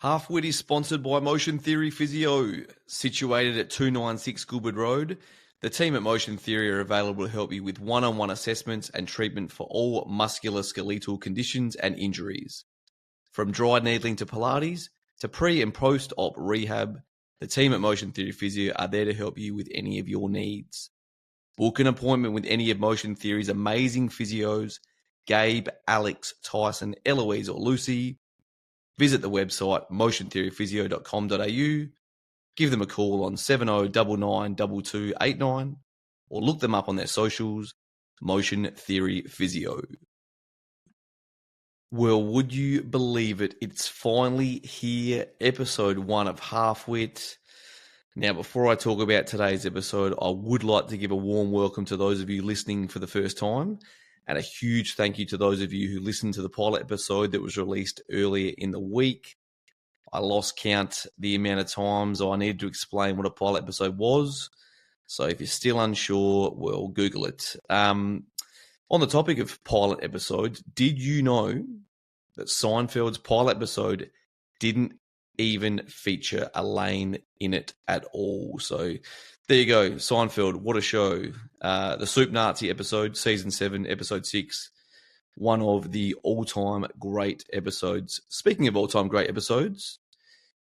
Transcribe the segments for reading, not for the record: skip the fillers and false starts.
Half Whit is sponsored by Motion Theory Physio. Situated at 296 Goodwood Road, the team at Motion Theory are available to help you with one-on-one assessments and treatment for all musculoskeletal conditions and injuries. From dry needling to Pilates to pre- and post-op rehab, the team at Motion Theory Physio are there to help you with any of your needs. Book an appointment with any of Motion Theory's amazing physios, Gabe, Alex, Tyson, Eloise or Lucy. Visit the website motiontheoryphysio.com.au, give them a call on 70992289 or look them up on their socials, Motion Theory Physio. Well, would you believe it? It's finally here, episode 1 of Half Whit. Now, before I talk about today's episode, I would like to give a warm welcome to those of you listening for the first time, and a huge thank you to those of you who listened to the pilot episode that was released earlier in the week. I lost count the amount of times I needed to explain what a pilot episode was. So if you're still unsure, well, Google it. On the topic of pilot episodes, did you know that Seinfeld's pilot episode didn't even feature Elaine in it at all? So there you go. Seinfeld, what a show. The Soup Nazi episode, season 7, episode 6, one of the all-time great episodes. Speaking of all-time great episodes,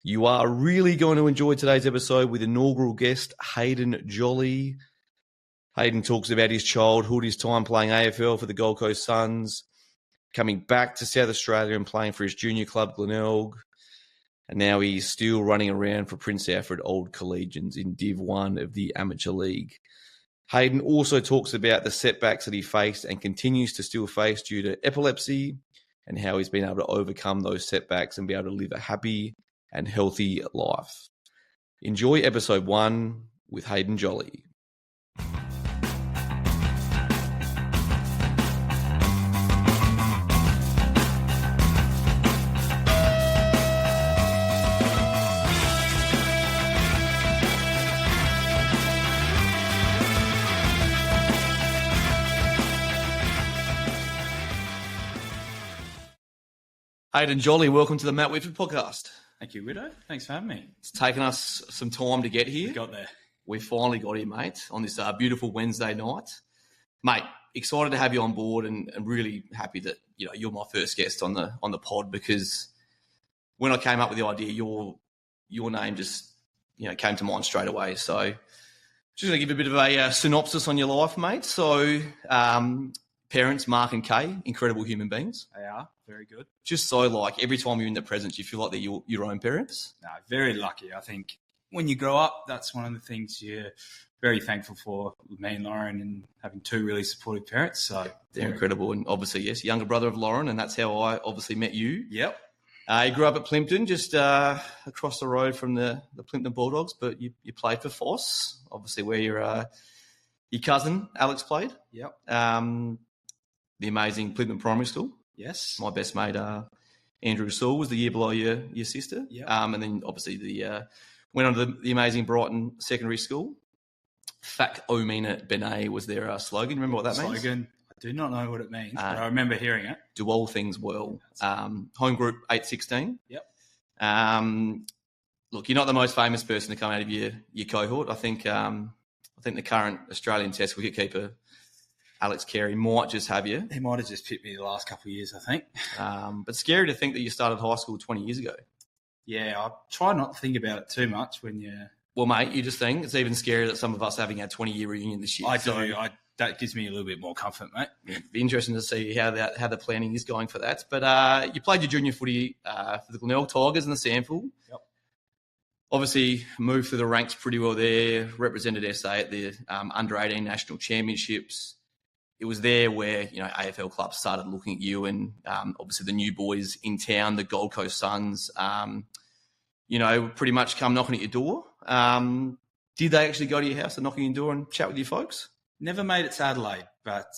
you are really going to enjoy today's episode with inaugural guest Hayden Jolly. Hayden talks about his childhood, his time playing AFL for the Gold Coast Suns, coming back to South Australia and playing for his junior club, Glenelg. And now he's still running around for Prince Alfred Old Collegians in Div 1 of the Amateur League. Hayden also talks about the setbacks that he faced and continues to still face due to epilepsy, and how he's been able to overcome those setbacks and be able to live a happy and healthy life. Enjoy episode 1 with Hayden Jolly. Hayden Jolly, welcome to the Matt Whitford podcast. Thank you, Widow. Thanks for having me. It's taken us some time to get here. We got there. We finally got here, mate, on this beautiful Wednesday night. Mate, excited to have you on board and really happy that you're my first guest on the pod, because when I came up with the idea, your name just came to mind straight away. So just going to give a bit of a synopsis on your life, mate. So parents, Mark and Kay, incredible human beings. They are. Very good. Just so, like, every time you're in the presence, you feel like they're your own parents. No, very lucky. I think when you grow up, that's one of the things you're very thankful for, with me and Lauren, and having two really supportive parents. So they're incredible. And obviously, yes, younger brother of Lauren, and that's how I obviously met you. Yep. You grew up at Plympton, just across the road from the Plympton Bulldogs, but you played for Foss, obviously where your cousin Alex played. Yep. The amazing Plympton Primary School. Yes. My best mate, Andrew Saul, was the year below your sister. Yep. And then obviously went on to the amazing Brighton Secondary School. Fak Omina Benet was their slogan. Remember what that means? Slogan. I do not know what it means, but I remember hearing it. Do all things well. Home group 816. Yep. Look, you're not the most famous person to come out of your cohort. I think the current Australian Test wicketkeeper, Alex Carey, might just have you. He might have just picked me the last couple of years, I think. But scary to think that you started high school 20 years ago. Yeah, I try not to think about it too much when you... Well, mate, you just think it's even scarier that some of us having our 20-year reunion this year. I do. That gives me a little bit more comfort, mate. Yeah, it'd be interesting to see how the planning is going for that. But you played your junior footy for the Glenelg Tigers and the SANFL. Yep. Obviously, moved through the ranks pretty well there, represented SA at the under-18 national championships. It was there where, AFL clubs started looking at you, and obviously the new boys in town, the Gold Coast Suns, pretty much come knocking at your door. Did they actually go to your house and knock on your door and chat with you folks? Never made it to Adelaide, but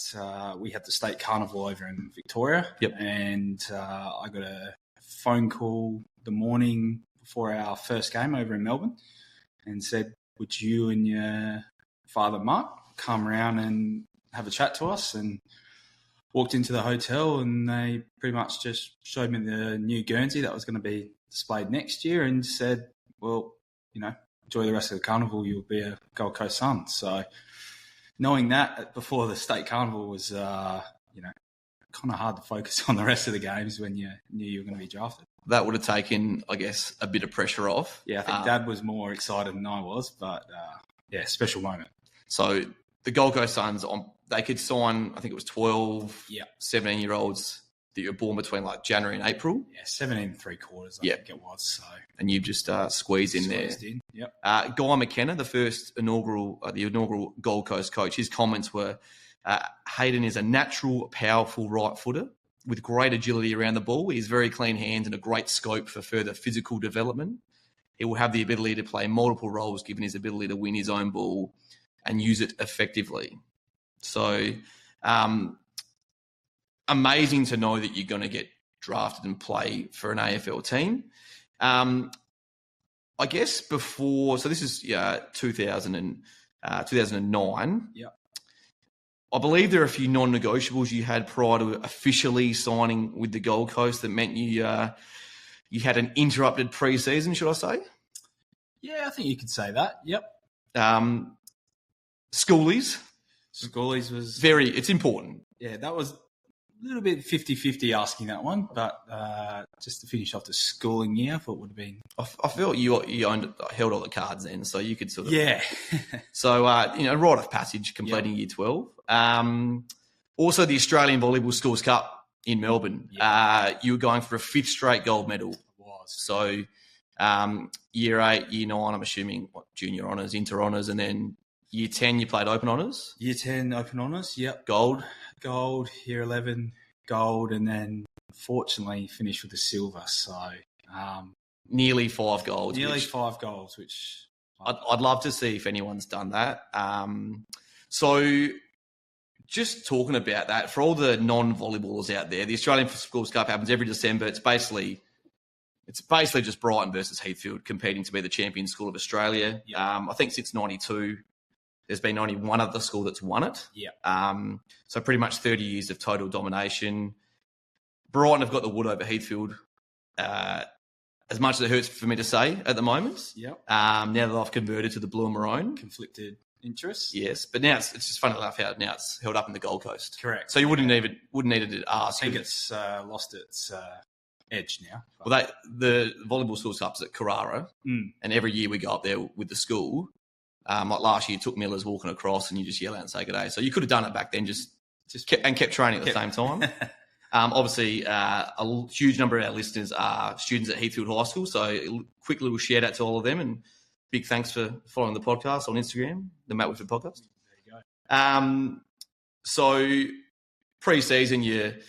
we had the state carnival over in Victoria. Yep. And I got a phone call the morning before our first game over in Melbourne and said, would you and your father, Mark, come around and have a chat to us? And walked into the hotel, and they pretty much just showed me the new Guernsey that was going to be displayed next year and said, well, enjoy the rest of the carnival. You'll be a Gold Coast Sun. So knowing that before the state carnival was, kind of hard to focus on the rest of the games when you knew you were going to be drafted. That would have taken, I guess, a bit of pressure off. Yeah, I think Dad was more excited than I was, but special moment. So the Gold Coast Suns, they could sign, I think it was 12, 17-year-olds that you were born between like January and April. Yeah, 17 and 3/4, I think it was. So. And you just squeezed in there. Yep. Guy McKenna, the inaugural Gold Coast coach, his comments were, Hayden is a natural, powerful right footer with great agility around the ball. He has very clean hands and a great scope for further physical development. He will have the ability to play multiple roles given his ability to win his own ball and use it effectively. So amazing to know that you're going to get drafted and play for an AFL team. I guess before, so this is 2009. Yeah. I believe there are a few non-negotiables you had prior to officially signing with the Gold Coast that meant you had an interrupted pre-season, should I say? Yeah, I think you could say that. Yep. Schoolies. Schoolies was... it's important. Yeah, that was a little bit 50-50 asking that one, but just to finish off the schooling year, I thought would have been... I felt you held all the cards then, so you could sort of... Yeah. So, rite of passage, completing year 12. Also, the Australian Volleyball Schools Cup in Melbourne. Yeah. You were going for a 5th straight gold medal. It was. So, year 8, year 9, I'm assuming, junior honours, inter honours, and then year 10, you played open honours? Year 10, open honours, yep. Gold? Gold, year 11, gold, and then fortunately finished with a silver. So nearly 5 golds. Nearly 5 goals, which... I'd love to see if anyone's done that. So just talking about that, for all the non-volleyballers out there, the Australian Schools Cup happens every December. It's basically just Brighton versus Heathfield competing to be the champion school of Australia. Yep. I think since 92, there's been only one other school that's won it. Yeah. So pretty much 30 years of total domination. Brighton have got the wood over Heathfield, as much as it hurts for me to say at the moment. Yep. Now that I've converted to the blue and maroon. Conflicted interests. Yes, but now it's just funny enough how now it's held up in the Gold Coast. Correct. So you wouldn't need to ask. I think it's lost its edge now. Well, the volleyball schools up's at Carrara, and every year we go up there with the school. Like last year, took Miller's walking across, and you just yell out and say good day. So you could have done it back then, just kept training at the same time. Obviously, a huge number of our listeners are students at Heathfield High School, so a quick little shout out to all of them, and big thanks for following the podcast on Instagram, the Matt Whitford podcast. There you go. So pre-season, you've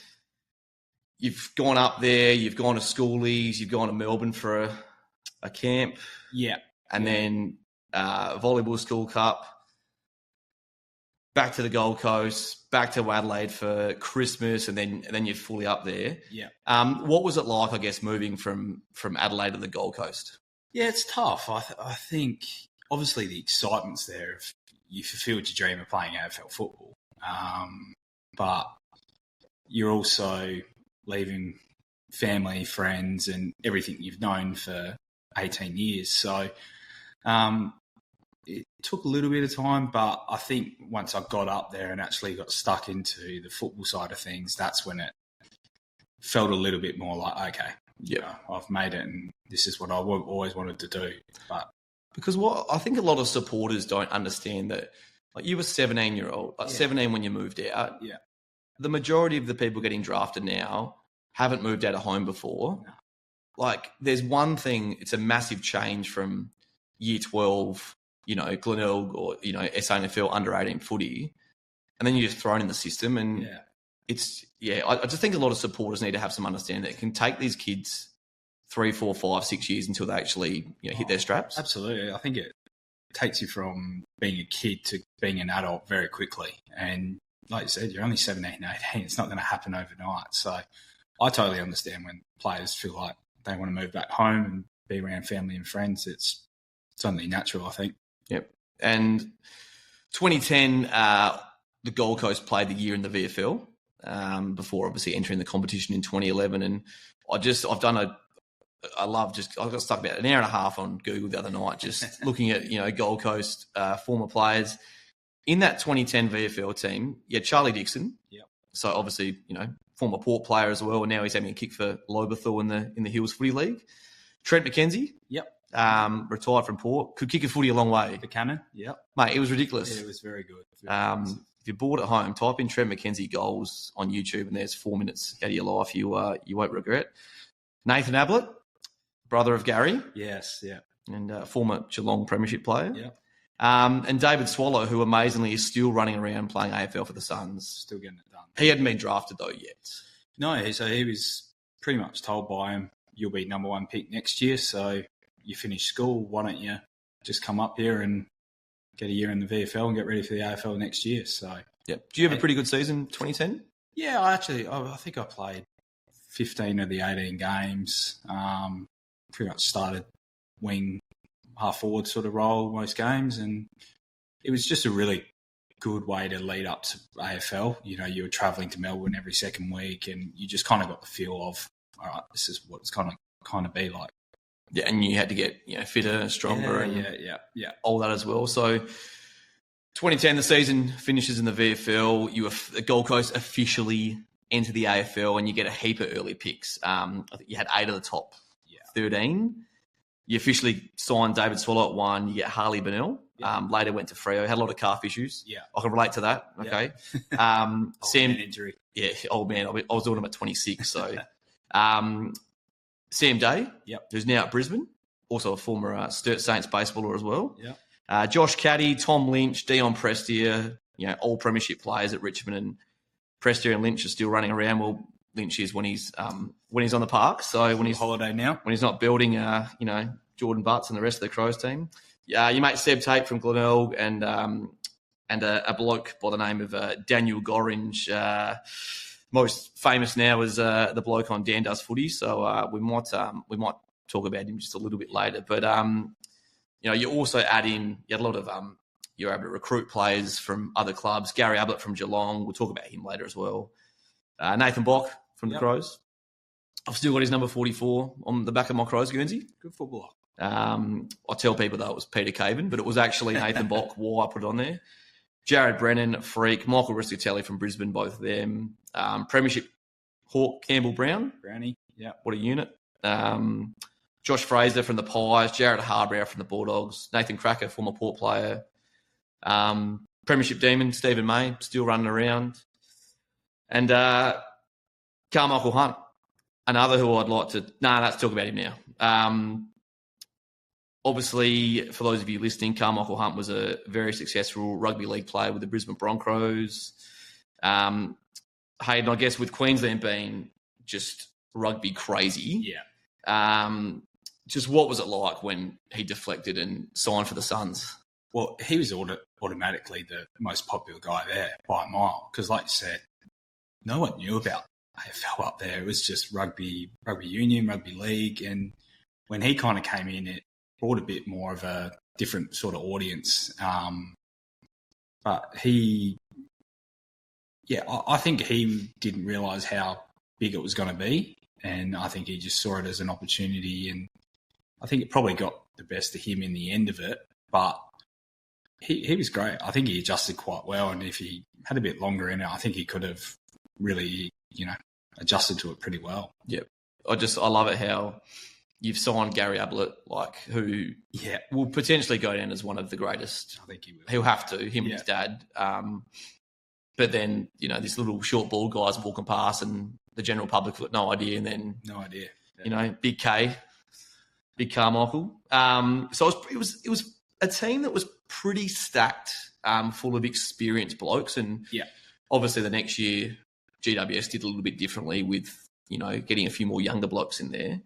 gone up there, you've gone to schoolies, you've gone to Melbourne for a camp, and then volleyball school cup. Back to the Gold Coast, back to Adelaide for Christmas, and then you're fully up there. Yeah. What was it like, I guess, moving from Adelaide to the Gold Coast? Yeah, it's tough. I think, obviously, the excitement's there if you fulfilled your dream of playing AFL football. But you're also leaving family, friends, and everything you've known for 18 years. So it took a little bit of time, but I think once I got up there and actually got stuck into the football side of things, that's when it felt a little bit more like, okay, I've made it and this is what I always wanted to do. But because what I think a lot of supporters don't understand that, like you were 17-year-old, 17 when you moved out. Yeah. The majority of the people getting drafted now haven't moved out of home before. No. Like there's one thing, it's a massive change from year 12, Glenelg or, SANFL under 18 footy. And then you're just thrown in the system. And I just think a lot of supporters need to have some understanding that it can take these kids 3, 4, 5, 6 years until they actually hit their straps. Absolutely. I think it takes you from being a kid to being an adult very quickly. And like you said, you're only 17, 18. It's not going to happen overnight. So I totally understand when players feel like they want to move back home and be around family and friends. It's only natural, I think. Yep. And 2010, the Gold Coast played the year in the VFL before obviously entering the competition in 2011. And I've done I got stuck about an hour and a half on Google the other night just looking at, Gold Coast former players. In that 2010 VFL team, you had Charlie Dixon. Yep. So obviously, former Port player as well, and now he's having a kick for Lobethal in the Hills Footy League. Trent McKenzie. Yep. Retired from Port. Could kick a footy a long way. The cannon. Yep. Mate, it was ridiculous. Yeah, it was very good. If you're bored at home, type in Trent McKenzie goals on YouTube, and there's 4 minutes out of your life you won't regret. Nathan Ablett, brother of Gary. Yes, yeah. And former Geelong Premiership player. Yeah. And David Swallow, who amazingly is still running around playing AFL for the Suns. Still getting it done. He hadn't been drafted, though, yet. No, so he was pretty much told by him, you'll be number 1 pick next year, so you finish school, why don't you just come up here and get a year in the VFL and get ready for the AFL next year. So, yep. Do you have a pretty good season, 2010? Yeah, I think I played 15 of the 18 games. Pretty much started wing, half forward sort of role most games, and it was just a really good way to lead up to AFL. You were travelling to Melbourne every second week, and you just kind of got the feel of, all right, this is what it's kind of be like. Yeah, and you had to get fitter, stronger, yeah, all that as well. So 2010, the season finishes in the VFL. The Gold Coast officially enter the AFL, and you get a heap of early picks. I think you had 8 of the top 13. You officially signed David Swallow at 1. You get Harley Bennell. Later went to Freo. Had a lot of calf issues. Yeah, I can relate to that. Okay. Sam injury. Yeah, old man. I was doing him at 26. So, Sam Day, who's now at Brisbane, also a former Sturt Saints baseballer as well. Yeah. Josh Caddy, Tom Lynch, Dion Prestia, all premiership players at Richmond, and Prestia and Lynch are still running around. Well, Lynch is when he's on the park. So when he's holiday now, when he's not building, Jordan Butts and the rest of the Crows team. You mate Seb Tate from Glenelg and a bloke by the name of Daniel Gorringe, most famous now as the bloke on Dan Does Footy. So we might talk about him just a little bit later. But you also add in, you had a lot of you're able to recruit players from other clubs. Gary Ablett from Geelong. We'll talk about him later as well. Nathan Bock from the Crows. I've still got his number 44 on the back of my Crows Guernsey. Good footballer. I tell people that it was Peter Caven, but it was actually Nathan Bock. Why I put it on there. Jared Brennan, Freak, Michael Riscatelli from Brisbane, both of them. Premiership Hawk Campbell Brown. Brownie, yeah. What a unit. Josh Fraser from the Pies, Jared Harbrow from the Bulldogs, Nathan Cracker, former Port player. Premiership Demon, Stephen May, still running around. And Carmichael Hunt, another who I'd like to... let's talk about him now. Obviously, for those of you listening, Carmichael Hunt was a very successful rugby league player with the Brisbane Broncos. Hayden, I guess with Queensland being just rugby crazy, just what was it like when he deflected and signed for the Suns? Well, he was automatically the most popular guy there by a mile because, like you said, no one knew about AFL up there. It was just rugby union, rugby league, and when he kind of came in, it brought a bit more of a different sort of audience. But I think he didn't realise how big it was going to be, and I think he just saw it as an opportunity, and I think it probably got the best of him in the end of it, but he was great. I think he adjusted quite well, and if he had a bit longer in it, I think he could have really, adjusted to it pretty well. Yep. I love it how you've signed Gary Ablett, who will potentially go down as one of the greatest. I think he will. He'll have to, him and his dad. But then, this little short bald guy's walking past and the general public got no idea. And then, Big Carmichael. So it was a team that was pretty stacked, full of experienced blokes. And obviously the next year, GWS did a little bit differently with, getting a few more younger blokes in there.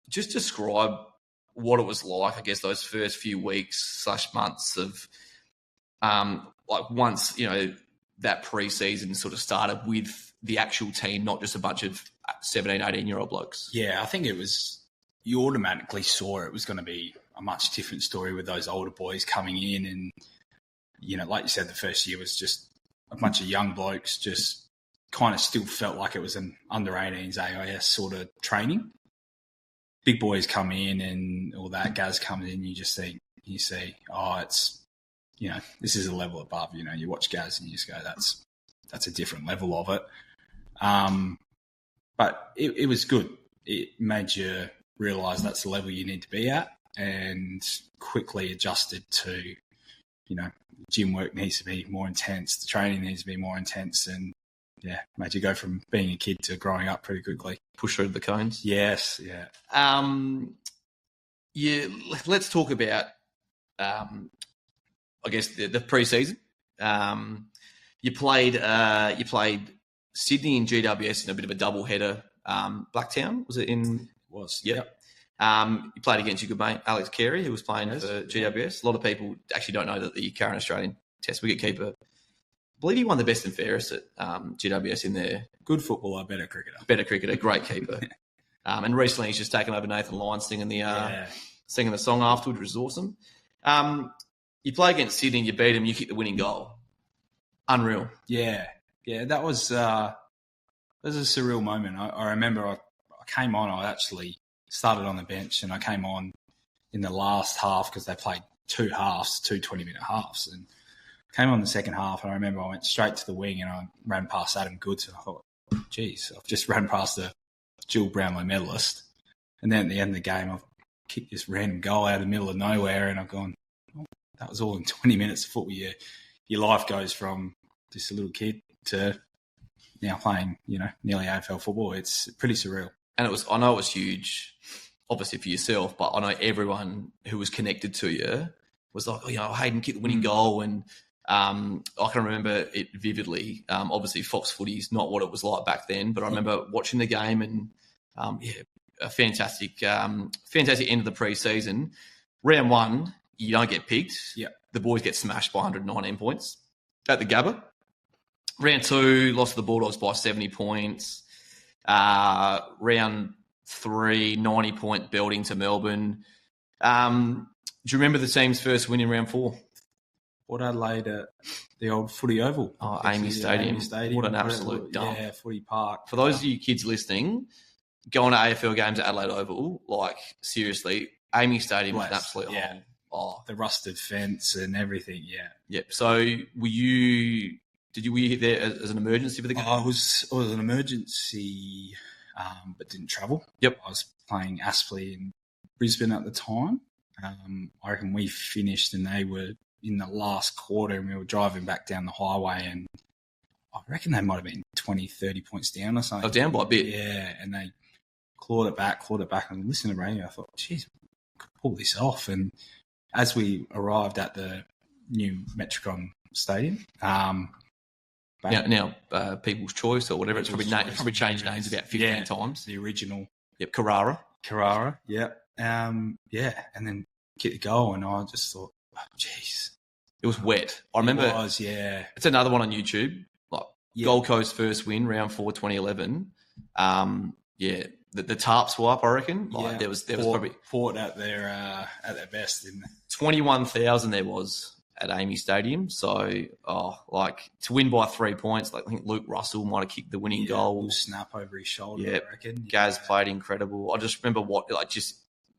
Just describe what it was like, I guess, those first few weeks / months of, once, that pre-season sort of started with the actual team, not just a bunch of 17, 18-year-old blokes. Yeah, I think you automatically saw it was going to be a much different story with those older boys coming in. And, like you said, the first year was just a bunch of young blokes just kind of still felt like it was an under-18s AIS sort of training. big boys come in and all that, Gaz comes in, you see, it's, this is a level above. You watch Gaz and you just go, that's a different level of it. But it was good. It made you realise that's the level you need to be at, and quickly adjusted to, gym work needs to be more intense, the training needs to be more intense, and made you go from being a kid to growing up pretty quickly. Push through the cones. Yes, yeah. Let's talk about, I guess, the pre-season. You played Sydney and GWS in a bit of a double header. Blacktown, was it in? It was. Yep. You played against your good mate Alex Carey, who was playing for GWS. A lot of people actually don't know that the current Australian Test wicketkeeper, I believe he won the best and fairest at GWS in there. Good footballer, better cricketer. Great keeper. And recently he's just taken over Nathan Lyons singing the song afterwards, which was awesome. You play against Sydney, you beat him, you kick the winning goal. Unreal. Yeah, that was a surreal moment. I remember I came on, I actually started on the bench, and I came on in the last half because they played two 20-minute halves, and came on the second half, and I remember I went straight to the wing and I ran past Adam Goods, and I thought, geez, I've just ran past a dual Brownlow medalist. And then at the end of the game, I've kicked this random goal out of the middle of nowhere, and I've gone, that was all in 20 minutes of football. Your life goes from just a little kid to now playing, nearly AFL football. It's pretty surreal. And I know it was huge, obviously for yourself, but I know everyone who was connected to you was like, Hayden kicked the winning goal, and I can remember it vividly. Obviously, Fox footy's not what it was like back then, but I remember watching the game, and a fantastic end of the pre-season. Round one, you don't get picked. Yep. The boys get smashed by 119 points at the Gabba. Round two, lost to the Bulldogs by 70 points. Round three, 90-point belting to Melbourne. Do you remember the team's first win in round four? Port Adelaide at the old Footy Oval. Oh, Amy Stadium. What an absolute dump. Yeah, Footy Park. For those of you kids listening, going to AFL games at Adelaide Oval, seriously, Amy Stadium was an absolute hole. Oh. The rusted fence and everything, yeah. Yep. So were you there as an emergency for the game? I was an emergency, but didn't travel. Yep. I was playing Aspley in Brisbane at the time. I reckon we finished and they were in the last quarter, and we were driving back down the highway, and I reckon they might have been 20, 30 points down or something. Oh, down by a bit. Yeah, and they clawed it back, and listened to the radio. I thought, geez, we could pull this off. And as we arrived at the new Metricon Stadium, now People's Choice or whatever, it's probably changed names about 15 times. The original. Yep, Carrara. Yep. And then kicked the goal, and I just thought, jeez. It was wet. I remember. It was, yeah. It's another one on YouTube. Gold Coast first win, round 4, 2011. The tarps were up, I reckon. There was probably Port at their best in 21,000 there was at Amy Stadium. So, to win by 3 points, I think Luke Russell might have kicked the winning goal. A little snap over his shoulder, I reckon. Gaz played incredible. I just remember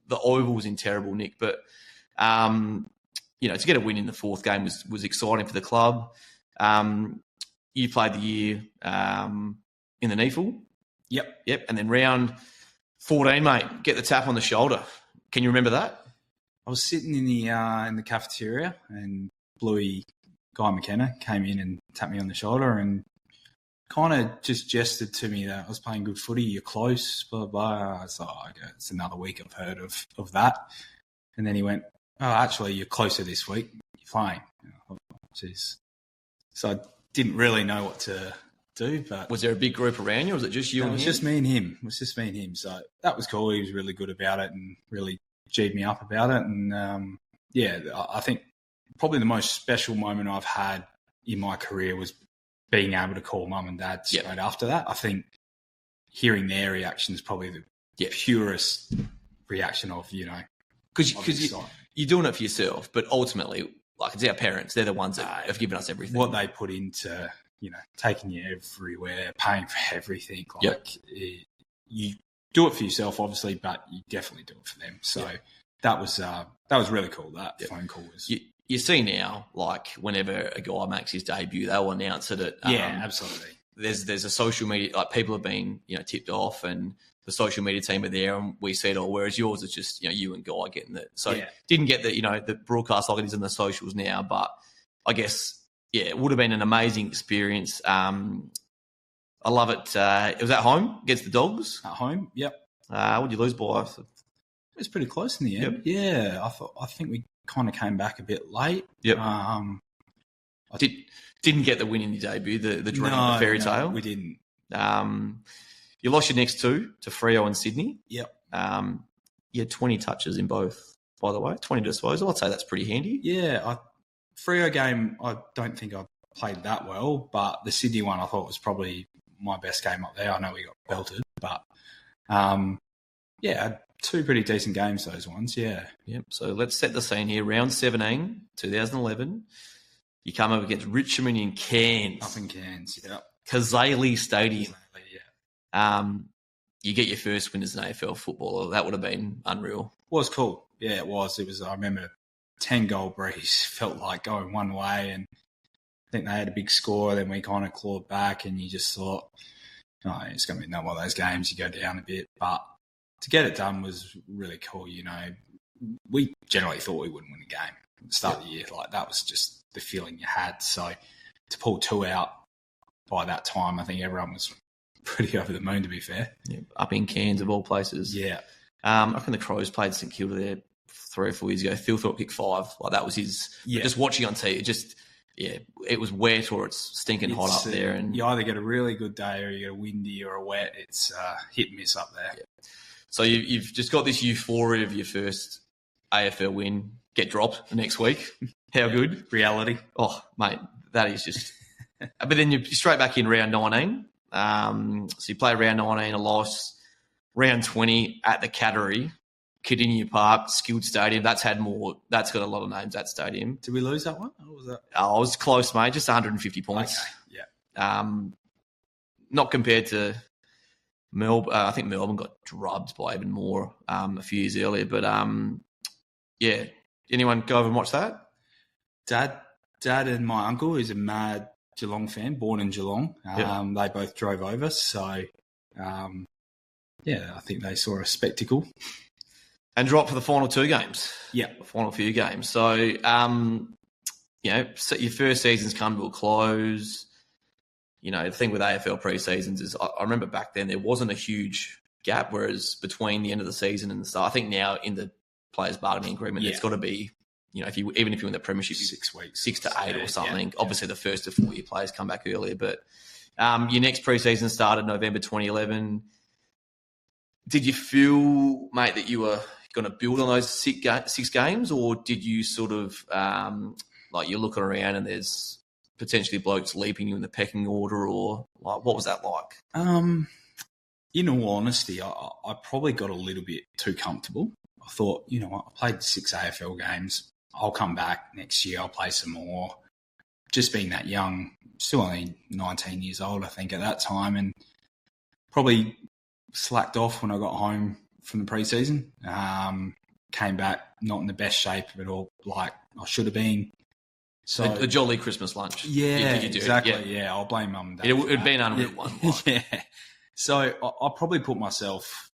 the Oval was in terrible nick, but to get a win in the fourth game was exciting for the club. You played the year in the NEFL. Yep. And then round 14, mate, get the tap on the shoulder. Can you remember that? I was sitting in the cafeteria, and Bluey Guy McKenna came in and tapped me on the shoulder and kind of just gestured to me that I was playing good footy. You're close, blah, blah. I was like, okay, it's another week I've heard of that. And then he went, oh, actually, you're closer this week. You're playing. Jeez. So I didn't really know what to do. But was there a big group around you, or was it just you and him? It was just me and him. So that was cool. He was really good about it and really G'd me up about it. And, I think probably the most special moment I've had in my career was being able to call mum and dad straight after that. I think hearing their reaction is probably the purest reaction of, because you're doing it for yourself, but ultimately, it's our parents. They're the ones that have given us everything. What they put into, taking you everywhere, paying for everything. You do it for yourself, obviously, but you definitely do it for them. So that was really cool. That phone call was. You see now, like whenever a guy makes his debut, they'll announce it at absolutely. There's a social media, like people have been tipped off, and the social media team are there, and we see it all. Whereas yours is just you and Guy getting it. So didn't get the broadcast like it is in the socials now, but I guess it would have been an amazing experience. I love it. It was at home against the Dogs. At home, yep. What did you lose by? It was pretty close in the end. Yep. Yeah, I think we kind of came back a bit late. Yep. Didn't get the win in your debut, the dream, the fairy tale. We didn't. You lost your next two to Freo and Sydney. Yep. You had 20 touches in both, by the way, 20 disposal. I'd say that's pretty handy. Yeah, Freo game, I don't think I played that well, but the Sydney one I thought was probably my best game up there. I know we got belted, but had two pretty decent games, those ones, yeah. Yep. So let's set the scene here. Round 17, 2011. You come up against Richmond in Cairns. Up in Cairns, yeah. Kazali Stadium. You get your first win as an AFL footballer. That would have been unreal. It was cool. Yeah, it was. I remember 10-goal breeze felt like going one way, and I think they had a big score. Then we kind of clawed back, and you just thought, it's going to be another one of those games. You go down a bit, but to get it done was really cool. We generally thought we wouldn't win a game at the start of the year. Like that was just the feeling you had. So to pull two out by that time, I think everyone was pretty over the moon, to be fair. Yeah, up in Cairns of all places. Yeah. I reckon the Crows played St Kilda there 3 or 4 years ago. Phil Thorpe kicked 5. Like that was his. Yeah. Just watching on TV, it was wet or it's stinking hot up there. And you either get a really good day or you get a windy or a wet. It's hit and miss up there. Yeah. So you've just got this euphoria of your first AFL win. Get dropped the next week. How good? Reality. Oh, mate, that is just. But then you're straight back in round 19. So you play round 19, a loss. Round 20 at the Cattery, Cardinia Park, Skilled Stadium. That's got a lot of names, that stadium. Did we lose that one? Or was that? I was close, mate. Just 150 points. Okay, yeah. Not compared to Melbourne. I think Melbourne got drubbed by even more a few years earlier. But, anyone go over and watch that? Dad and my uncle, who's a mad Geelong fan, born in Geelong. They both drove over. So, I think they saw a spectacle. And dropped for the final 2 games. Yeah. The final few games. So, your first season's come to a close. The thing with AFL pre-seasons is I remember back then there wasn't a huge gap, whereas between the end of the season and the start, I think now in the players' bargaining agreement, it's got to be, if you win the premiership, 6 weeks, 6 to 8 or something. Yeah. Obviously, the first to 4 year players come back earlier, but your next pre-season started November 2011. Did you feel, mate, that you were going to build on those 6 games, or did you sort of you're looking around and there's potentially blokes leaping you in the pecking order, or like what was that like? In all honesty, I probably got a little bit too comfortable. I thought, I played 6 AFL games. I'll come back next year. I'll play some more. Just being that young, still only 19 years old, I think, at that time, and probably slacked off when I got home from the pre-season. Came back not in the best shape at all, like I should have been. So a jolly Christmas lunch. Yeah, exactly. Yeah, I'll blame mum and dad. It'd been an unreal one. Yeah. So I probably put myself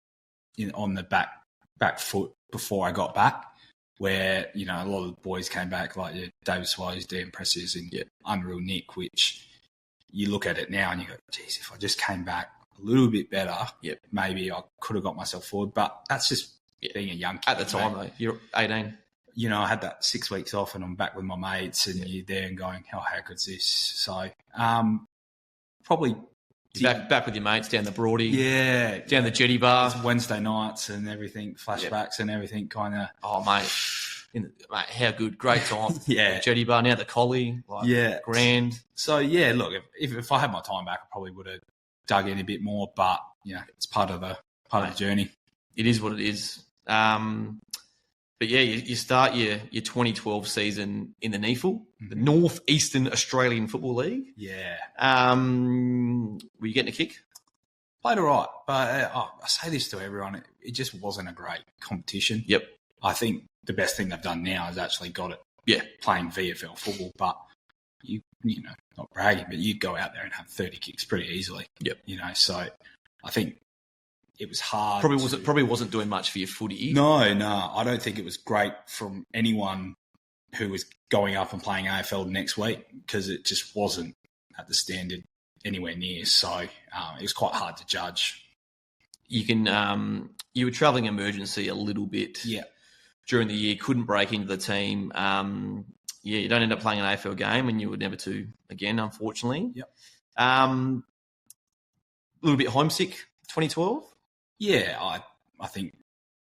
on the back foot before I got back, where a lot of the boys came back, like David Swallows, Dan Precious, and Unreal Nick, which you look at it now and you go, geez, if I just came back a little bit better, maybe I could have got myself forward. But that's just being a young kid. At the time, though, you're 18. I had that 6 weeks off and I'm back with my mates and you're there and going, how good's this? So probably... Back with your mates down the Broadie. Yeah. Down the Jetty Bar. It's Wednesday nights and everything, flashbacks and everything kind of... Oh, mate. Mate, how good. Great time. Yeah. Jetty Bar, now the Collie. Grand. So, look, if I had my time back, I probably would have dug in a bit more, but, it's part of the journey. It is what it is. But you start your 2012 season in the NEFL, the North Eastern Australian Football League. Yeah. Were you getting a kick? Played all right, but I say this to everyone, it just wasn't a great competition. Yep. I think the best thing they've done now is actually got it playing VFL football, but you know, not bragging, but you'd go out there and have 30 kicks pretty easily. Yep. You know, so I think it was hard. Probably wasn't doing much for your footy. No, I don't think it was great from anyone who was going up and playing AFL next week because it just wasn't at the standard anywhere near. So it was quite hard to judge. You can you were travelling emergency a little bit during the year, couldn't break into the team. You don't end up playing an AFL game, and you were never to again, unfortunately. Yep. A little bit homesick, 2012? Yeah, I think,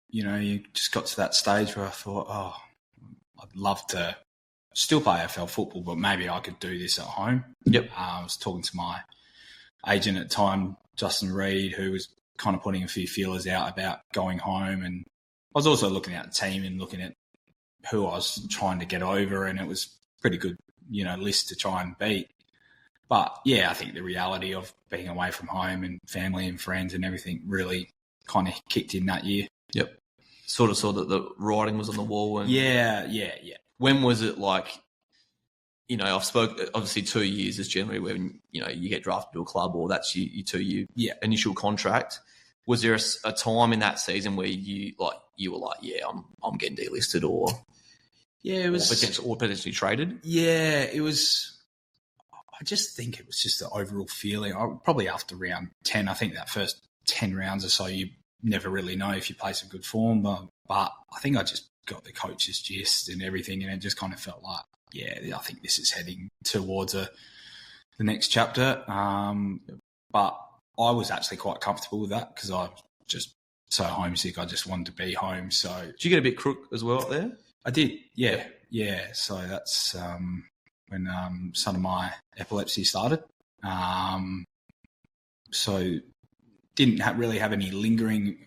you know, you just got to that stage where I thought, I'd love to still play AFL football, but maybe I could do this at home. Yep. I was talking to my agent at the time, Justin Reed, who was kind of putting a few feelers out about going home. And I was also looking at the team and looking at who I was trying to get over, and it was pretty good, you know, list to try and beat. But yeah, I think the reality of being away from home and family and friends and everything really kind of kicked in that year. Yep. Sort of saw that the writing was on the wall. And Yeah. When was it like, you know, I've spoke, obviously 2 years is generally when, you know, you get drafted to a club or that's your 2 year initial contract. Was there a time in that season where you were like, yeah, I'm getting delisted or it was potentially traded? Yeah, it was. I just think it was just the overall feeling. Probably after round 10, I think that first 10 rounds or so, you never really know if you play some good form. But I think I just got the coach's gist and everything, and it just kind of felt like, yeah, I think this is heading towards the next chapter. But I was actually quite comfortable with that because I was just so homesick. I just wanted to be home. So did you get a bit crook as well up there? I did, yeah. So that's when some of my epilepsy started. So didn't really have any lingering,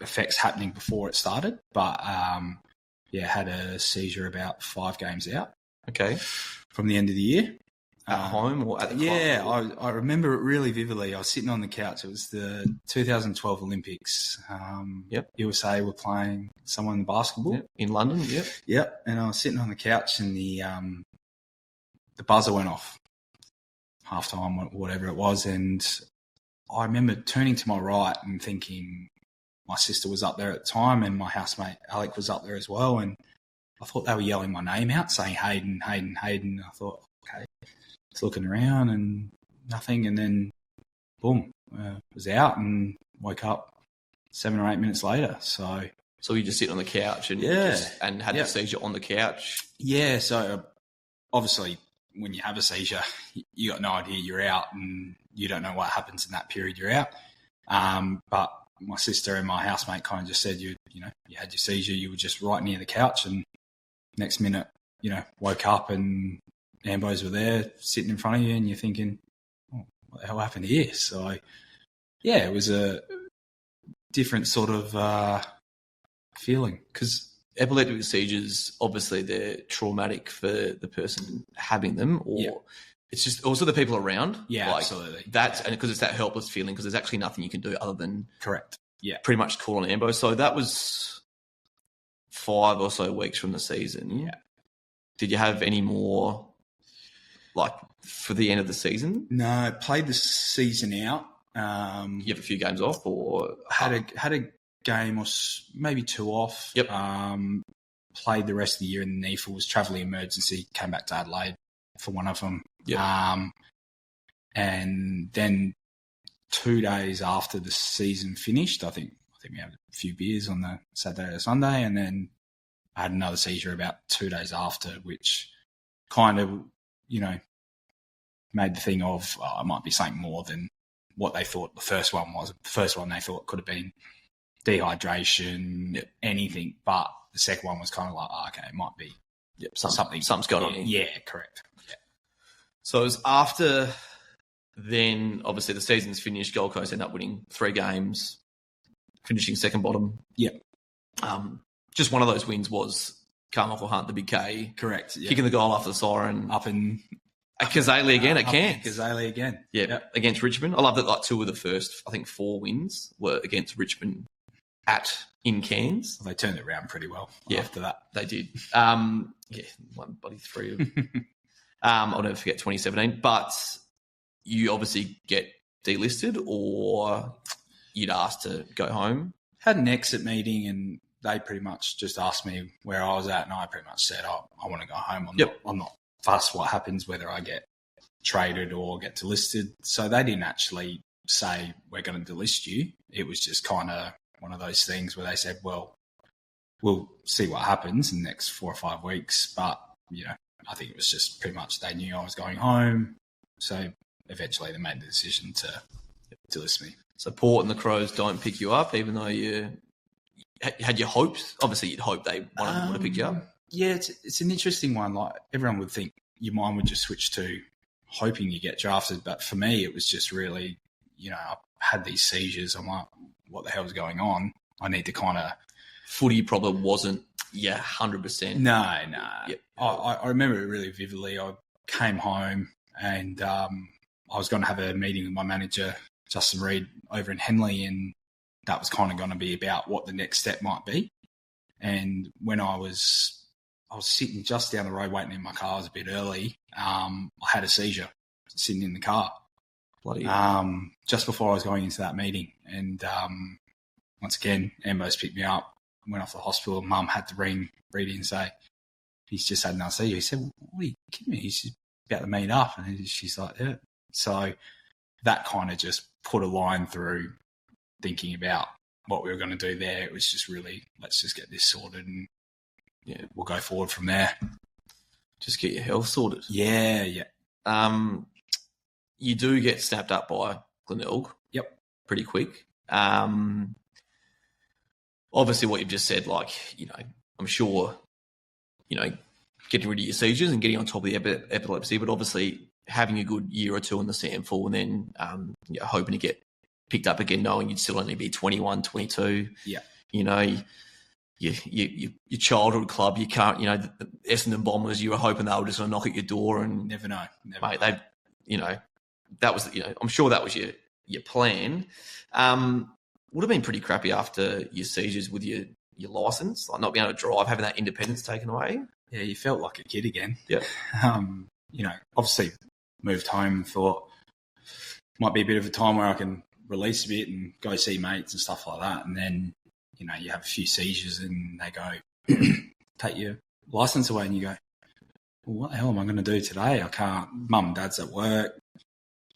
effects happening before it started, but had a seizure about 5 games out. Okay. From the end of the year. At home or at the club? Yeah, I remember it really vividly. I was sitting on the couch. It was the 2012 Olympics. USA were playing someone in basketball. Yep. In London, yep. Yep, and I was sitting on the couch and the buzzer went off, halftime, whatever it was, and I remember turning to my right and thinking my sister was up there at the time and my housemate Alec was up there as well, and I thought they were yelling my name out, saying Hayden, Hayden, Hayden. I thought, okay. Just looking around and nothing, and then boom, was out and woke up 7 or 8 minutes later. So you just sit on the couch and had the seizure on the couch. Yeah. So obviously, when you have a seizure, you got no idea you're out, and you don't know what happens in that period you're out. But my sister and my housemate kind of just said, you had your seizure, you were just right near the couch, and next minute, woke up and Ambos were there sitting in front of you, and you're thinking, oh, what the hell happened here? So, yeah, it was a different sort of feeling. Because epileptic seizures, obviously, they're traumatic for the person having them, or it's just also the people around. Yeah, absolutely. That's and because it's that helpless feeling, because there's actually nothing you can do other than pretty much call on Ambo. So that was 5 or so weeks from the season. Yeah. Did you have any more? Like for the end of the season? No, played the season out. You have a few games off, or had a game or maybe 2 off. Yep. Played the rest of the year in the NEFL, was travelling emergency, came back to Adelaide for one of them. Yep. And then 2 days after the season finished, I think we had a few beers on the Saturday or Sunday, and then I had another seizure about 2 days after, which kind of made the thing of it might be something more than what they thought the first one was. The first one they thought could have been dehydration, anything, but the second one was kind of like, okay, it might be something's going on. Yeah, correct. Yeah. So it was after then, obviously the season's finished, Gold Coast ended up winning 3 games, finishing second bottom. Yep. Just one of those wins was Carmichael Hunt, the big K. Correct. Yeah. Kicking the goal after the siren. Up in Kazali again at Cairns. Kazali again. Yeah, Yep. against Richmond. I love that. Like 2 of the first, I think 4 wins were against Richmond in Cairns. Well, they turned it around pretty well after that. They did. One bloody 3 of I'll never forget 2017. But you obviously get delisted, or you'd asked to go home. Had an exit meeting, and they pretty much just asked me where I was at, and I pretty much said, I want to go home. I'm not fussed what happens, whether I get traded or get delisted. So they didn't actually say, we're going to delist you. It was just kind of one of those things where they said, well, we'll see what happens in the next 4 or 5 weeks. But, I think it was just pretty much they knew I was going home. So eventually they made the decision to delist me. So Port and the Crows don't pick you up, even though you had your hopes. Obviously, you'd hope they would have picked you up. Yeah, it's an interesting one. Like, everyone would think your mind would just switch to hoping you get drafted. But for me, it was just really, I had these seizures. I'm like, what the hell's going on? I need to kind of... Footy probably wasn't, 100%. No. Yep. I remember it really vividly. I came home and I was going to have a meeting with my manager, Justin Reid, over in Henley, and that was kind of going to be about what the next step might be. And when I was sitting just down the road waiting in my car, it was a bit early, I had a seizure sitting in the car. Bloody just before I was going into that meeting. And once again, Ambo's picked me up, went off to the hospital. Mum had to ring Reedy and say, he's just had another seizure. He said, what are you kidding me? He's just about to meet up. And she's like, yeah. So that kind of just put a line through thinking about what we were going to do there. It was just really, let's just get this sorted and we'll go forward from there. Just get your health sorted. Yeah. You do get snapped up by Glenelg. Yep. Pretty quick. Obviously what you've just said, I'm sure, getting rid of your seizures and getting on top of the epilepsy, but obviously having a good year or 2 in the SANFL and then hoping to get picked up again, knowing you'd still only be 21, 22. Yeah. Your childhood club, you can't, the Essendon Bombers, you were hoping they were just going to knock at your door and... Never know. Mate, that was, I'm sure that was your plan. Would have been pretty crappy after your seizures with your license, like not being able to drive, having that independence taken away. Yeah, you felt like a kid again. Yeah. Obviously moved home and thought might be a bit of a time where I can release a bit and go see mates and stuff like that. And then, you have a few seizures and they go, take your license away, and you go, well, what the hell am I going to do today? I can't. Mum and Dad's at work.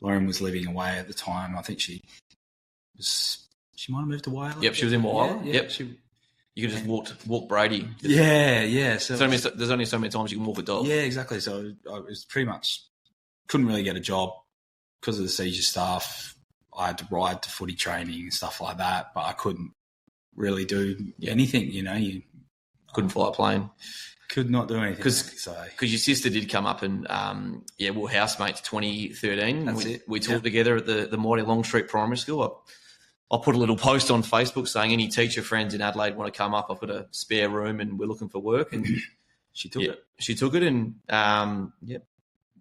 Lauren was living away at the time. I think she might have moved to Wales. Yep, she was in Wales. Yeah, yep. You could just walk Brady. Yeah. So there's only so many times you can walk a dog. Yeah, exactly. So I was pretty much couldn't really get a job because of the seizure stuff. I had to ride to footy training and stuff like that, but I couldn't really do anything. You couldn't fly a plane. Could not do anything. Because your sister did come up and, we were housemates 2013. That's it. We taught together at the mighty Longstreet Primary School. I'll put a little post on Facebook saying any teacher friends in Adelaide want to come up. I've got a spare room and we're looking for work. And she took it. She took it and,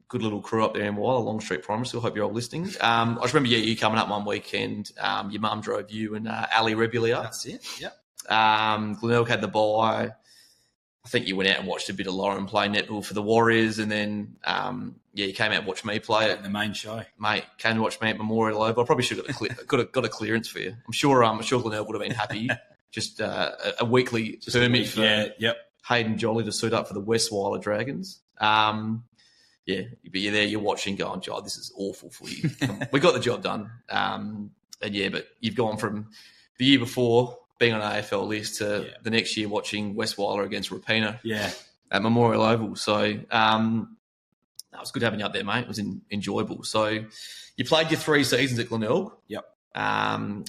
good little crew up there in Wyler, Longstreet Primary School. Hope you're all listening. I just remember you coming up one weekend. Your mum drove you and Ali Rebuli up. That's it, yep. Glenelg had the bye. I think you went out and watched a bit of Lauren play netball for the Warriors, and then you came out and watched me play it. The main show, mate. Came to watch me at Memorial Oval. I probably should have got a clearance for you. I'm sure Glenelg would have been happy. Just a weekly permit for Hayden Jolly to suit up for the West Wyler Dragons. But you're there, you're watching, going, "God, this is awful footy." We got the job done, but you've gone from the year before being on an AFL list to the next year watching West Wyler against Rapina at Memorial Oval. So it was good having you up there, mate. It was enjoyable. So you played your 3 seasons at Glenelg. Yep.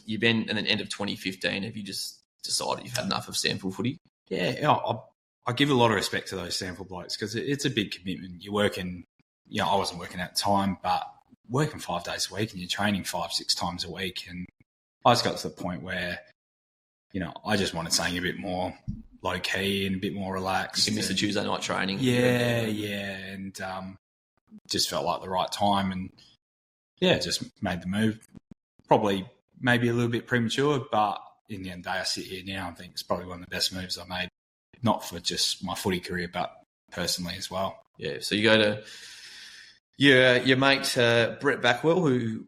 You've been, and then end of 2015, have you just decided you've had enough of SANFL footy? Yeah, I give a lot of respect to those SANFL blokes because it's a big commitment. You're working, I wasn't working at the time, but working 5 days a week and you're training 5-6 times a week. And I just got to the point where, I just wanted something a bit more low key and a bit more relaxed. You can miss the Tuesday night training. Yeah. And just felt like the right time, and just made the move. Probably maybe a little bit premature, but in the end of the day, I sit here now and think it's probably one of the best moves I made, not for just my footy career, but personally as well. Yeah, so you go to your mate Brett Backwell, who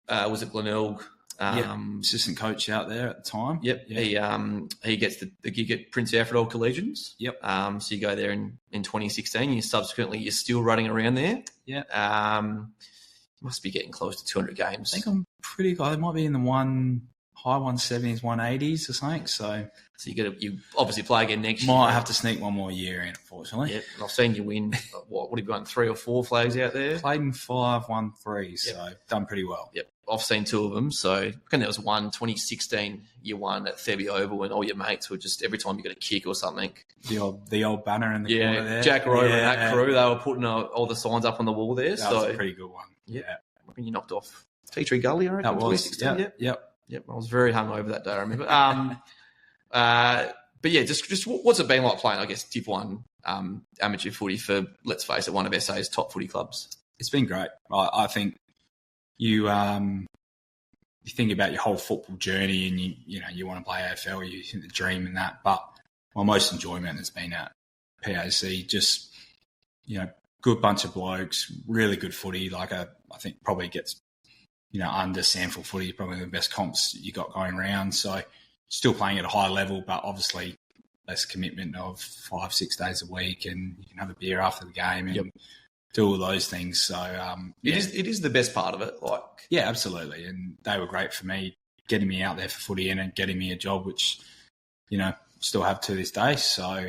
was at Glenelg. Assistant coach out there at the time. Yep. He gets the gig at Prince Alfred Collegians. Yep. So you go there in 2016. You're still running around there. Yeah. Must be getting close to 200 games. I think I'm pretty good. It might be in the high 170s, 180s or something. So you obviously play again next year. Might have to sneak one more year in, unfortunately. Yep. And I've seen you win. What have you won? 3 or 4 flags out there? Played in 5, won 3, so done pretty well. Yep. I've seen 2 of them. So I think there was one, 2016, you won at Thebby Oval, and all your mates were just, every time you got a kick or something. The old banner in the corner there. Jack Rover and that crew, they were putting all the signs up on the wall there. That was a pretty good one. Yeah. I mean, you knocked off Tea Tree Gully, I reckon. That was. 2016. Yep. I was very hungover that day, I remember. But yeah, just what's it been like playing, I guess, Div 1 amateur footy for, let's face it, one of SA's top footy clubs? It's been great. I think you think about your whole football journey, and you want to play AFL, you think the dream and that. But my most enjoyment has been at PAC. Just good bunch of blokes, really good footy. Like I think probably gets under SANFL footy, probably the best comps you got going around. So still playing at a high level, but obviously less commitment of 5-6 days a week, and you can have a beer after the game and do all those things. So it is the best part of it. Yeah, absolutely. And they were great for me, getting me out there for footy and getting me a job, which still have to this day. So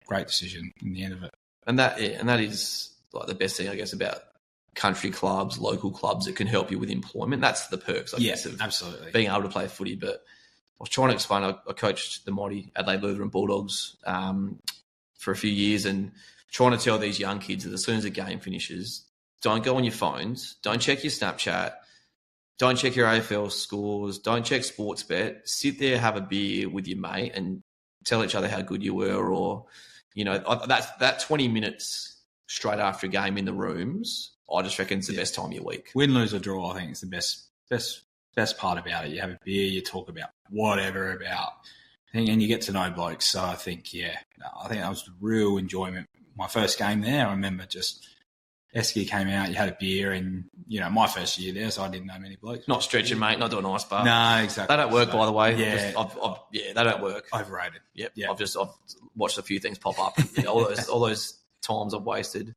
great decision in the end of it. And that is like the best thing, I guess, about country clubs, local clubs that can help you with employment. That's the perks, I guess, of absolutely being able to play footy. But I was trying to explain, I coached the mighty Adelaide Lutheran Bulldogs for a few years, and trying to tell these young kids that as soon as the game finishes, don't go on your phones, don't check your Snapchat, don't check your AFL scores, don't check Sportsbet. Sit there, have a beer with your mate and tell each other how good you were, or, that 20 minutes straight after a game in the rooms, I just reckon it's the best time of your week. Win, lose or draw, I think it's the best part about it. You have a beer, you talk about whatever about thing, and you get to know blokes. So I think that was real enjoyment. My first game there, I remember just Esky came out, you had a beer, and my first year there, so I didn't know many blokes. Not stretching, mate. Not doing ice bar. No, exactly. They don't work, by the way. Yeah, they don't work. Overrated. Yep. Yeah. I've watched a few things pop up. All those times I've wasted.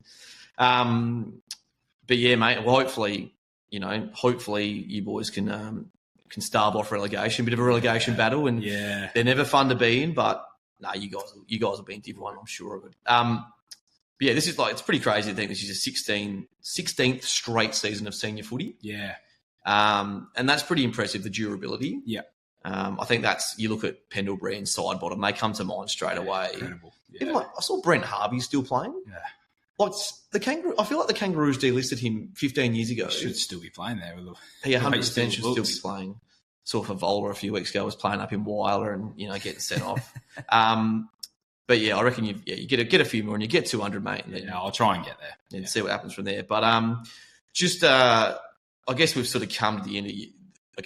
But yeah, mate. Well, hopefully you boys can starve off relegation. Bit of a relegation battle, and they're never fun to be in. But no, you guys will be in Div 1, I'm sure of it. But yeah, this is it's pretty crazy to think this is a 16th straight season of senior footy. Yeah. And that's pretty impressive, the durability. Yeah. I think you look at Pendlebury and Sidebottom, they come to mind straight away. Incredible. Yeah. Even I saw Brent Harvey still playing. Yeah. The Kangaroo, I feel like the Kangaroos delisted him 15 years ago. He should still be playing there. He 100% should still be playing. Saw Favola a few weeks ago, was playing up in Weiler and, getting sent off. But yeah, I reckon you get a few more and you get 200, mate. And then, I'll try and get there. And see what happens from there. But I guess we've sort of come to the end of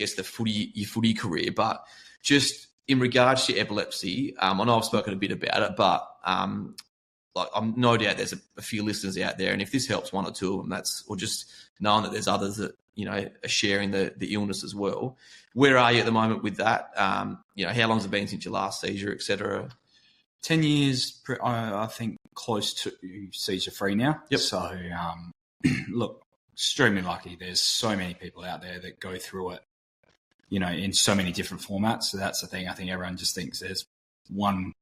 your footy career, but just in regards to epilepsy, I know I've spoken a bit about it, but I'm no doubt there's a few listeners out there, and if this helps one or two of them, or just knowing that there's others that are sharing the illness as well. Where are you at the moment with that? How long's it been since your last seizure, etc.? 10 years, I think, close to seizure free now. Yep. So, look, extremely lucky. There's so many people out there that go through it, in so many different formats. So that's the thing. I think everyone just thinks there's one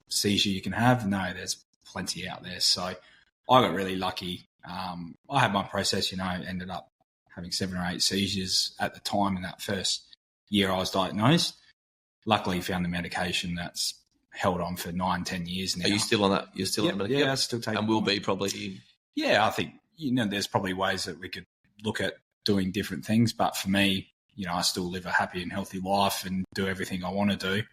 seizure you can have. No, there's plenty out there. So I got really lucky. I had my process, ended up having 7 or 8 seizures at the time in that first year I was diagnosed. Luckily found the medication that's held on for 9-10 years now. Are you still on that? You're still on medication? Yeah, I still take it. And will be probably. Yeah, I think, there's probably ways that we could look at doing different things. But for me, I still live a happy and healthy life and do everything I want to do.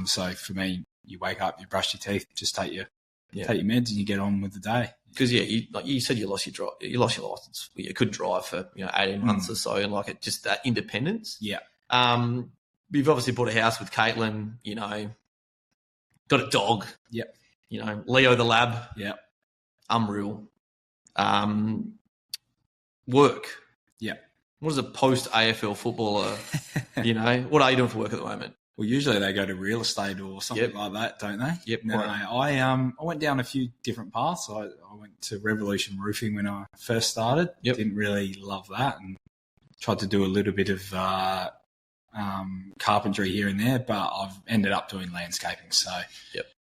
So for me, you wake up, you brush your teeth, just take your take your meds and you get on with the day. Because like you said, you lost your license. You couldn't drive for 18 months or so, and like just that independence. Yeah. You've obviously bought a house with Caitlin. Got a dog. Yep. Leo the lab. Yep. Unreal. Work. Yeah. What is a post AFL footballer? What are you doing for work at the moment? Well, usually they go to real estate or something like that, don't they? Yep. No, I went down a few different paths. I went to Revolution Roofing when I first started. Yep. Didn't really love that and tried to do a little bit of carpentry here and there, but I've ended up doing landscaping. So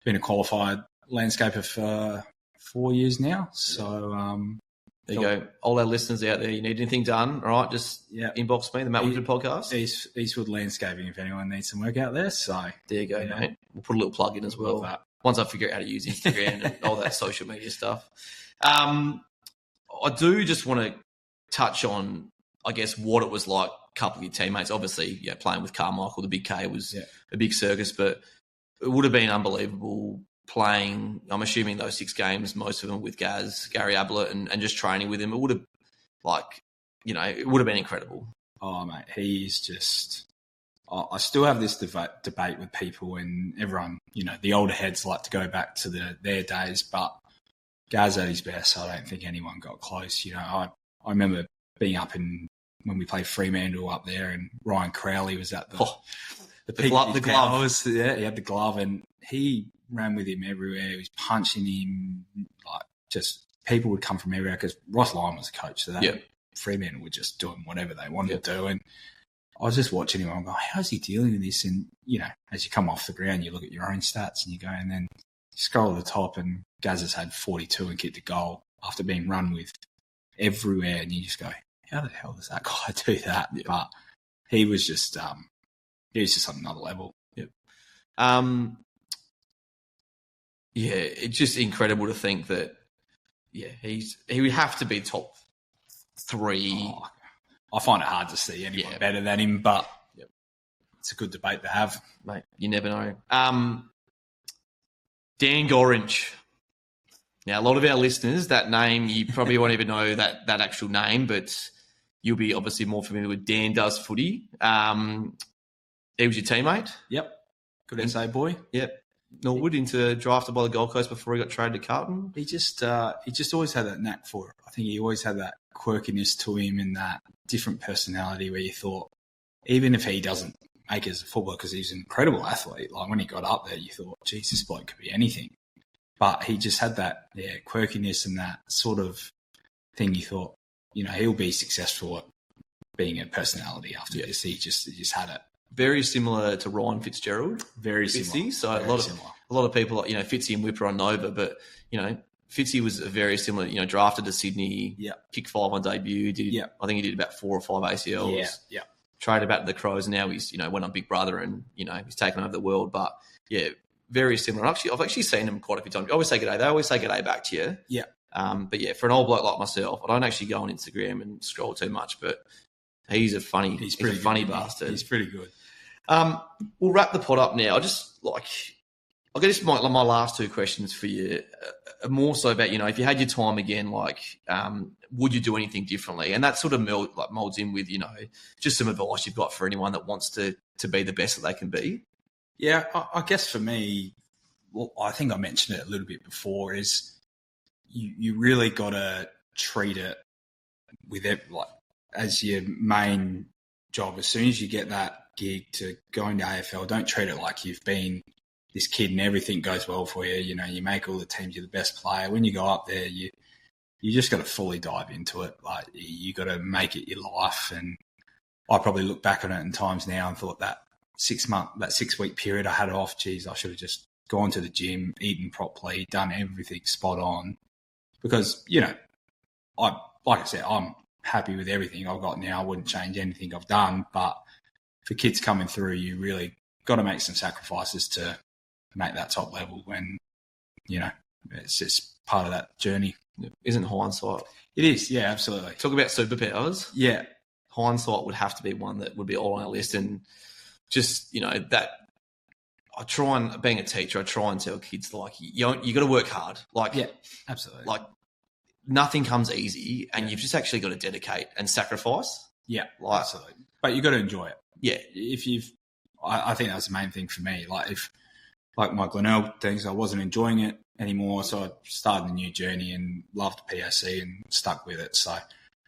been a qualified landscaper for 4 years now. So there you go. All our listeners out there, you need anything done, all right, just inbox me, the Matt Woodford podcast. Eastwood Landscaping, if anyone needs some work out there. So there you go, mate. We'll put a little plug in as well. Once I figure out how to use Instagram and all that social media stuff. I do just want to touch on, I guess, what it was like a couple of your teammates. Obviously, playing with Carmichael, the big K was a big circus, but it would have been unbelievable playing, I'm assuming those 6 games, most of them with Gary Ablett and just training with him. It would have, it would have been incredible. Oh, mate, he's just... I still have this debate with people and everyone, the older heads like to go back to their days, but Gaz at his best, so I don't think anyone got close. I remember being up when we played Fremantle up there and Ryan Crowley was at the peak of his powers. Yeah, he had the glove and he ran with him everywhere. He was punching him. Just people would come from everywhere because Ross Lyon was the coach. So Fremantle were just doing whatever they wanted to do. And I was just watching him. I'm going, how's he dealing with this? And, as you come off the ground, you look at your own stats and you go, and then you scroll to the top and Gaz has had 42 and kicked a goal after being run with everywhere. And you just go, how the hell does that guy do that? Yeah. But he was just on another level. Yep. It's just incredible to think that, he would have to be top 3. Oh, I find it hard to see anyone better than him, but it's a good debate to have. Mate, you never know. Dan Gorringe. Now, a lot of our listeners, that name, you probably won't even know that actual name, but you'll be obviously more familiar with Dan Does Footy. He was your teammate? Yep. Good SA boy. Yep. Norwood drafted by the Gold Coast before he got traded to Carlton. He just always had that knack for it. I think he always had that quirkiness to him and that different personality where you thought, even if he doesn't make it as a footballer, because he's an incredible athlete, like when he got up there, you thought, geez, this bloke could be anything. But he just had that quirkiness and that sort of thing you thought, he'll be successful at being a personality after this. He just had it. Very similar to Ryan Fitzgerald. Very similar. Fitzy. So a lot of people, Fitzy and Whipper on Nova, but, Fitzy was a very similar, drafted to Sydney, kicked 5 on debut, I think he did about 4 or 5 ACLs. Yeah. Traded back to the Crows, and now he's, went on Big Brother and, he's taken over the world. But, very similar. I've actually seen him quite a few times. I always say g'day. They always say g'day back to you. Yeah. But, for an old bloke like myself, I don't actually go on Instagram and scroll too much, but he's a funny bastard. He's pretty good. We'll wrap the pod up now. I guess my last 2 questions for you are more so about, if you had your time again, would you do anything differently? And that sort of molds in with, just some advice you've got for anyone that wants to be the best that they can be. Yeah, I guess for me, I think I mentioned it a little bit before, is you really got to treat it with it as your main job. As soon as you get that gig to go into AFL, don't treat it like you've been this kid and everything goes well for you. You make all the teams, you're the best player. When you go up there, you just got to fully dive into it. You got to make it your life. And I probably look back on it in times now and thought that 6-week period I had off, geez, I should have just gone to the gym, eaten properly, done everything spot on. Because, like I said, I'm happy with everything I've got now. I wouldn't change anything I've done. But for kids coming through, you really got to make some sacrifices to make that top level when, it's just part of that journey. Isn't hindsight? It is, yeah, absolutely. Talk about superpowers. Yeah. Hindsight would have to be one that would be all on our list. And just, that I try and, being a teacher, I try and tell kids, like, you got to work hard. Like, Yeah, absolutely. Like, nothing comes easy, and you've just actually got to dedicate and sacrifice. Yeah, like, absolutely. But you got to enjoy it. Yeah. I think that's the main thing for me. Like my Glenelg things, I wasn't enjoying it anymore, so I started a new journey and loved PSC and stuck with it. So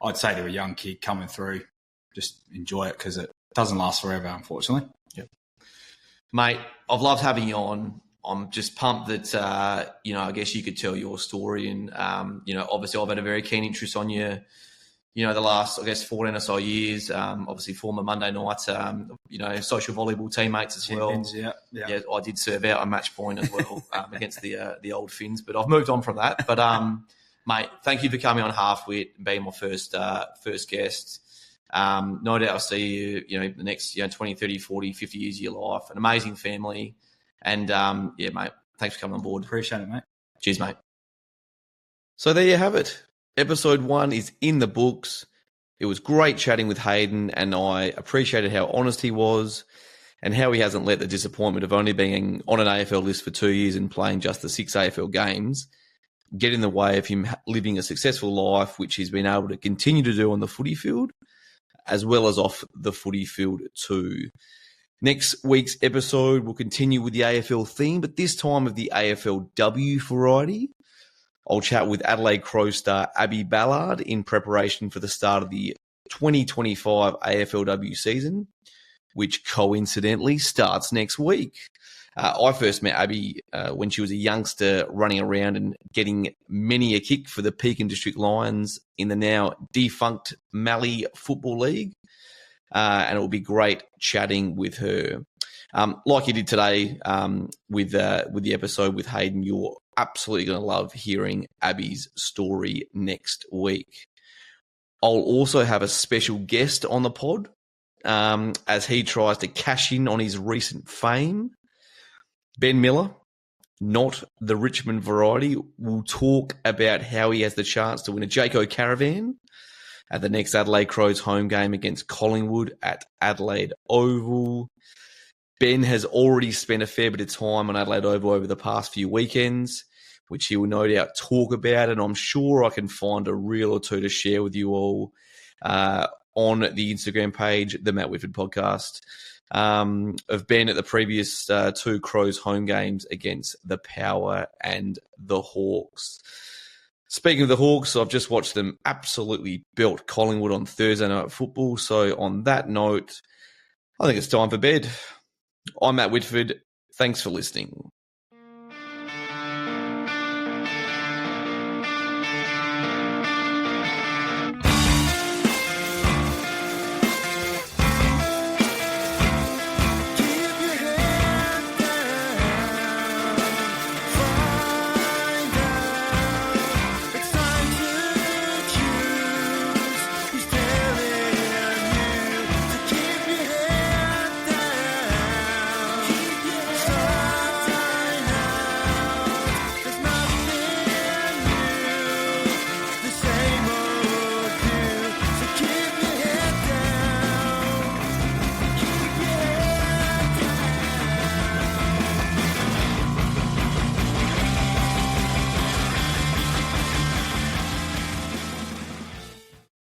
I'd say to a young kid coming through, just enjoy it, because it doesn't last forever, unfortunately. Yep. Mate, I've loved having you on. I'm just pumped that, I guess you could tell your story. And, obviously I've had a very keen interest on you, the last, 14 or so years. Obviously former Monday night, social volleyball teammates as well. Champions, yeah. I did serve out a match point as well against the old Finns, but I've moved on from that. But, mate, thank you for coming on Half Whit and being my first guest. No doubt I'll see you, the next 20, 30, 40, 50 years of your life. An amazing family. And, mate, thanks for coming on board. Appreciate it, mate. Cheers, mate. So there you have it. Episode 1 is in the books. It was great chatting with Hayden, and I appreciated how honest he was and how he hasn't let the disappointment of only being on an AFL list for 2 years and playing just the 6 AFL games get in the way of him living a successful life, which he's been able to continue to do on the footy field as well as off the footy field too. Next week's episode will continue with the AFL theme, but this time of the AFLW variety. I'll chat with Adelaide Crows star Abby Ballard in preparation for the start of the 2025 AFLW season, which coincidentally starts next week. I first met Abby when she was a youngster running around and getting many a kick for the Pekin District Lions in the now defunct Mallee Football League. And it will be great chatting with her. Like you did today with the episode with Hayden, you're absolutely going to love hearing Abby's story next week. I'll also have a special guest on the pod as he tries to cash in on his recent fame. Ben Miller, not the Richmond variety, will talk about how he has the chance to win a Jayco Caravan at the next Adelaide Crows home game against Collingwood at Adelaide Oval. Ben has already spent a fair bit of time on Adelaide Oval over the past few weekends, which he will no doubt talk about, and I'm sure I can find a reel or two to share with you all on the Instagram page, the Matt Whitford Podcast, of Ben at the previous 2 Crows home games against the Power and the Hawks. Speaking of the Hawks, I've just watched them absolutely belt Collingwood on Thursday Night Football. So on that note, I think it's time for bed. I'm Matt Whitford. Thanks for listening.